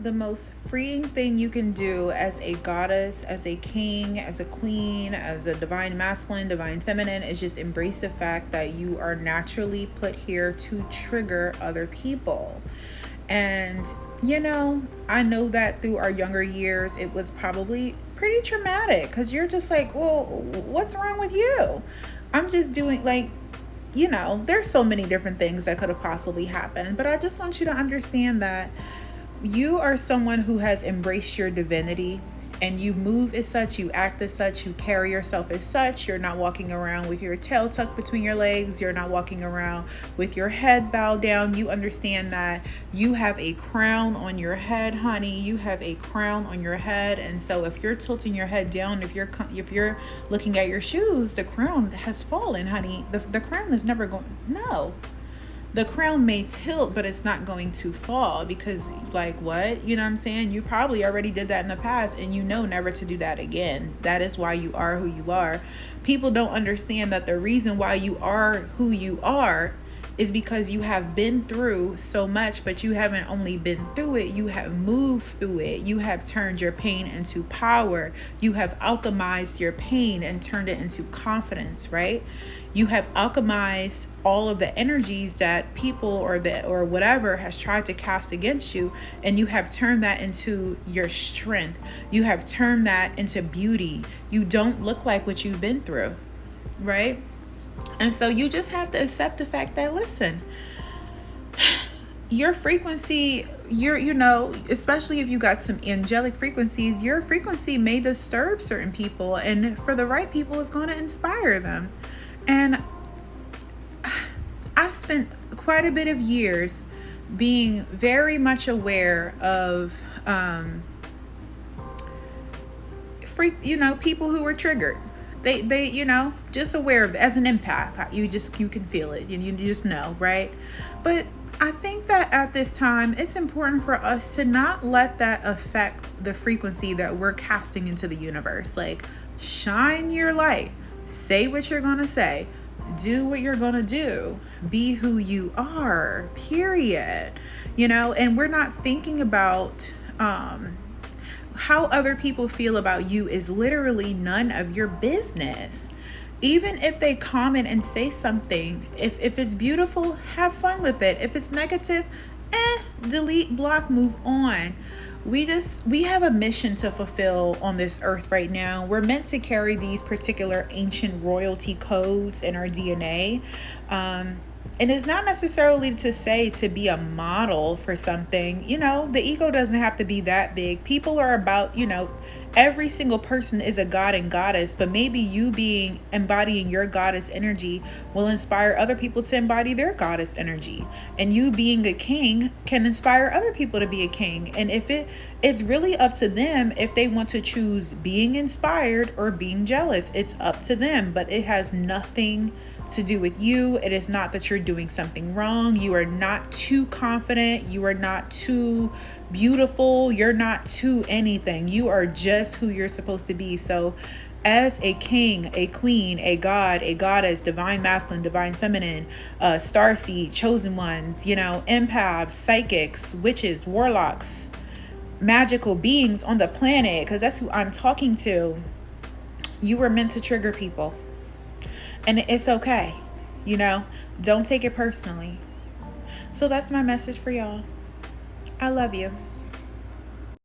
The most freeing thing you can do as a goddess, as a king, as a queen, as a divine masculine, divine feminine is just embrace the fact that you are naturally put here to trigger other people. And, I know that through our younger years, it was probably pretty traumatic because you're just like, well, what's wrong with you? I'm just doing there's so many different things that could have possibly happened. But I just want you to understand that you are someone who has embraced your divinity, and you move as such, you act as such, you carry yourself as such. You're not walking around with your tail tucked between your legs. You're not walking around with your head bowed down. You understand that you have a crown on your head, honey. You have a crown on your head. And so if you're tilting your head down, if you're looking at your shoes, the crown has fallen, honey. The crown is never going, no. The crown may tilt, but it's not going to fall because, like, what? You know what I'm saying? You probably already did that in the past, and you know never to do that again. That is why you are who you are. People don't understand that the reason why you are who you are is because you have been through so much, but you haven't only been through it, you have moved through it. You have turned your pain into power. You have alchemized your pain and turned it into confidence, right? You have alchemized all of the energies that people or whatever has tried to cast against you, and you have turned that into your strength. You have turned that into beauty. You don't look like what you've been through, right? And so you just have to accept the fact that, listen, your frequency, especially if you got some angelic frequencies, your frequency may disturb certain people, and for the right people, it's going to inspire them. And I spent quite a bit of years being very much aware of people who were triggered. They just aware of, as an empath, you can feel it, and you just know, right? But I think that at this time, it's important for us to not let that affect the frequency that we're casting into the universe. Like, shine your light. Say what you're going to say. Do what you're going to do. Be who you are, period. And we're not thinking about how other people feel about you is literally none of your business. Even if they comment and say something, if it's beautiful, have fun with it. If it's negative, delete, block, move on. We have a mission to fulfill on this earth right now. We're meant to carry these particular ancient royalty codes in our DNA. And it's not necessarily to say to be a model for something. The ego doesn't have to be that big. People are about, every single person is a god and goddess, but maybe you embodying your goddess energy will inspire other people to embody their goddess energy. And you being a king can inspire other people to be a king. And it's really up to them if they want to choose being inspired or being jealous. It's up to them, but it has nothing to do with you. It is not that you're doing something wrong. You are not too confident. You are not too beautiful. You're not too anything. You are just who you're supposed to be. So as a king, a queen, a god, a goddess, divine masculine, divine feminine, starseed, chosen ones, empaths, psychics, witches, warlocks, magical beings on the planet, because that's who I'm talking to, you were meant to trigger people. And it's okay, don't take it personally. So that's my message for y'all. I love you.